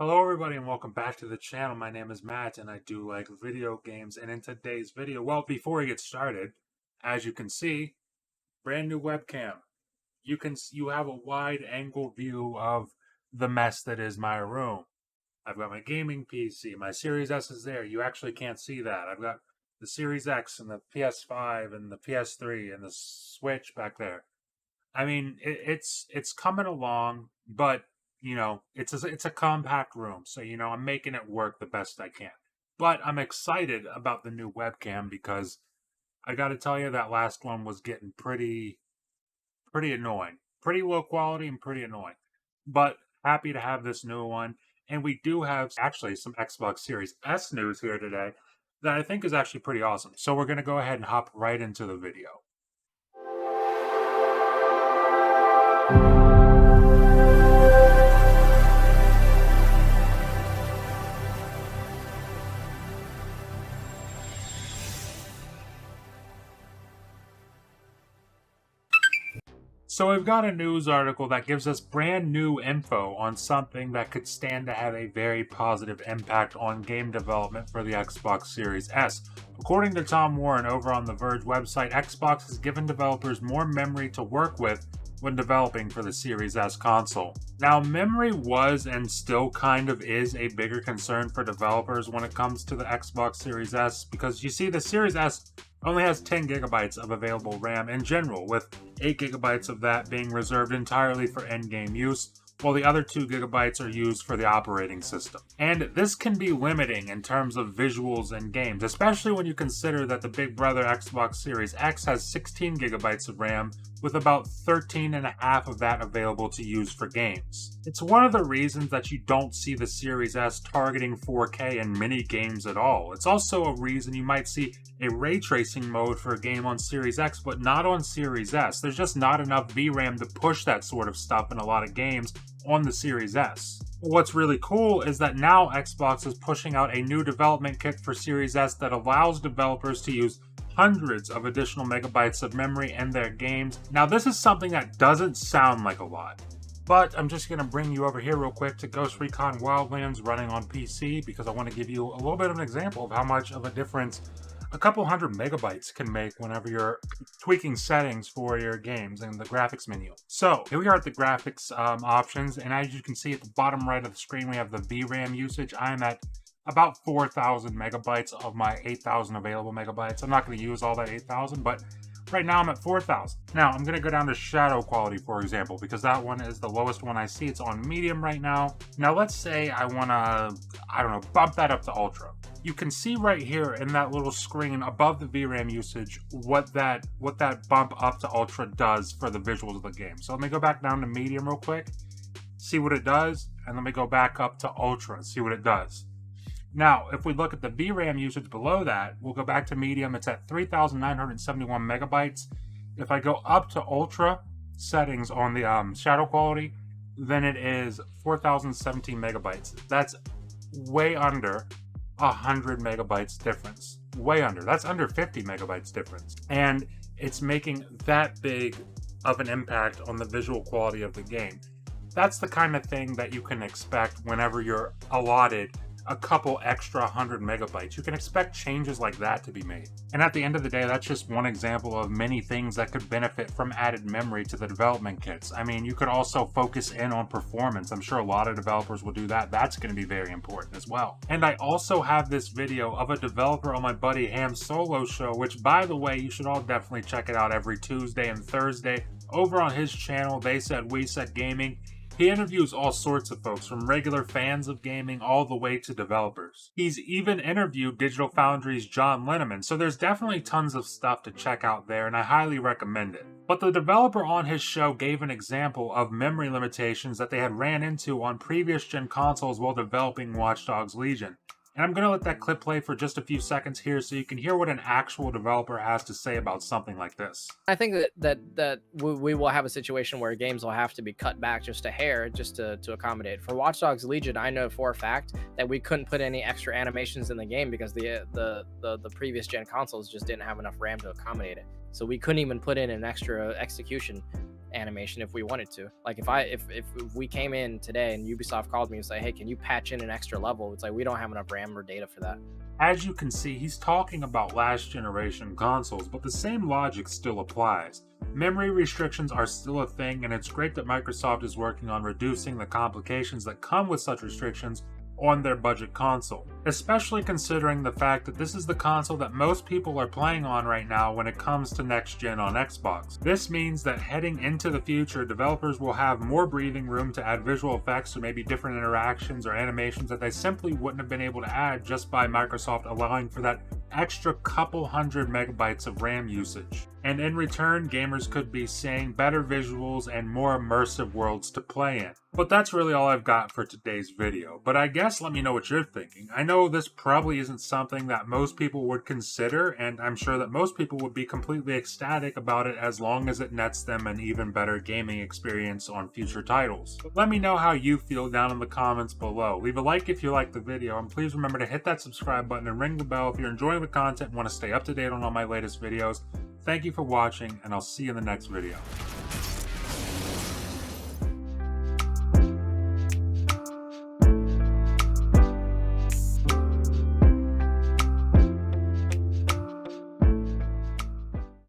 Hello everybody and welcome back to the channel. My name is Matt and I do like video games, and in today's video, well, before we get started, as you can see, brand new webcam. You have a wide angle view of the mess that is my room. I've got my gaming PC, my Series S is there. You actually can't see that. I've got the Series X and the PS5 and the PS3 and the Switch back there. I mean, it's coming along, but it's a compact room, so I'm making it work the best I can. But I'm excited about the new webcam because I got to tell you that last one was getting pretty annoying, pretty low quality and pretty annoying. But happy to have this new one, and we do have actually some Xbox Series S news here today that I think is actually pretty awesome. So we're gonna go ahead and hop right into the video. So we've got a news article that gives us brand new info on something that could stand to have a very positive impact on game development for the Xbox Series S. According to Tom Warren over on the Verge website, Xbox has given developers more memory to work with when developing for the Series S console. Now, memory was and still kind of is a bigger concern for developers when it comes to the Xbox Series S, because you see the Series S only has 10 gigabytes of available RAM in general, with 8 gigabytes of that being reserved entirely for in-game use, while the other 2 gigabytes are used for the operating system. And this can be limiting in terms of visuals and games, especially when you consider that the big brother Xbox Series X has 16 gigabytes of RAM, with about 13 and a half of that available to use for games. It's one of the reasons that you don't see the Series S targeting 4K in many games at all. It's also a reason you might see a ray tracing mode for a game on Series X, but not on Series S. There's just not enough VRAM to push that sort of stuff in a lot of games on the Series S. What's really cool is that now Xbox is pushing out a new development kit for Series S that allows developers to use hundreds of additional megabytes of memory in their games. Now, this is something that doesn't sound like a lot, but I'm just going to bring you over here real quick to Ghost Recon Wildlands running on PC, because I want to give you a little bit of an example of how much of a difference a couple hundred megabytes can make whenever you're tweaking settings for your games in the graphics menu. So here we are at the graphics options, and as you can see at the bottom right of the screen, we have the VRAM usage. I'm at about 4,000 megabytes of my 8,000 available megabytes. I'm not going to use all that 8,000, but right now I'm at 4,000. Now I'm going to go down to shadow quality, for example, because that one is the lowest one I see. It's on medium right now. Now let's say I want to, bump that up to ultra. You can see right here in that little screen above the VRAM usage what that bump up to ultra does for the visuals of the game. So let me go back down to medium real quick, see what it does, and let me go back up to ultra and see what it does. Now, if we look at the VRAM usage below that, we'll go back to medium. It's at 3,971 megabytes. If I go up to ultra settings on the shadow quality, then it is 4,017 megabytes. That's way under 100 megabytes difference. Way under. That's under 50 megabytes difference. And it's making that big of an impact on the visual quality of the game. That's the kind of thing that you can expect whenever you're allotted a couple extra 100 megabytes. You can expect changes like that to be made. And at the end of the day, that's just one example of many things that could benefit from added memory to the development kits. I mean, you could also focus in on performance. I'm sure a lot of developers will do that. That's going to be very important as well. And I also have this video of a developer on my buddy Ham Solo show, which, by the way, you should all definitely check it out every Tuesday and Thursday over on his channel, They Said We Said Gaming. He interviews all sorts of folks, from regular fans of gaming all the way to developers. He's even interviewed Digital Foundry's John Linneman, so there's definitely tons of stuff to check out there, and I highly recommend it. But the developer on his show gave an example of memory limitations that they had ran into on previous gen consoles while developing Watch Dogs Legion. And I'm going to let that clip play for just a few seconds here so you can hear what an actual developer has to say about something like this. I think that we will have a situation where games will have to be cut back just a hair just to accommodate. For Watch Dogs Legion, I know for a fact that we couldn't put any extra animations in the game because the previous gen consoles just didn't have enough RAM to accommodate it. So we couldn't even put in an extra execution animation if we wanted to. Like if we came in today and Ubisoft called me and say, hey, can you patch in an extra level? It's like we don't have enough RAM or data for that. As you can see, he's talking about last generation consoles, but the same logic still applies. Memory restrictions are still a thing, and it's great that Microsoft is working on reducing the complications that come with such restrictions on their budget console, especially considering the fact that this is the console that most people are playing on right now when it comes to next gen on Xbox. This means that heading into the future, developers will have more breathing room to add visual effects or maybe different interactions or animations that they simply wouldn't have been able to add just by Microsoft allowing for that extra couple hundred megabytes of RAM usage. And in return, gamers could be seeing better visuals and more immersive worlds to play in. But that's really all I've got for today's video. But I guess let me know what you're thinking. I know this probably isn't something that most people would consider, and I'm sure that most people would be completely ecstatic about it as long as it nets them an even better gaming experience on future titles. But let me know how you feel down in the comments below. Leave a like if you liked the video, and please remember to hit that subscribe button and ring the bell if you're enjoying the content and want to stay up to date on all my latest videos. Thank you for watching, and I'll see you in the next video.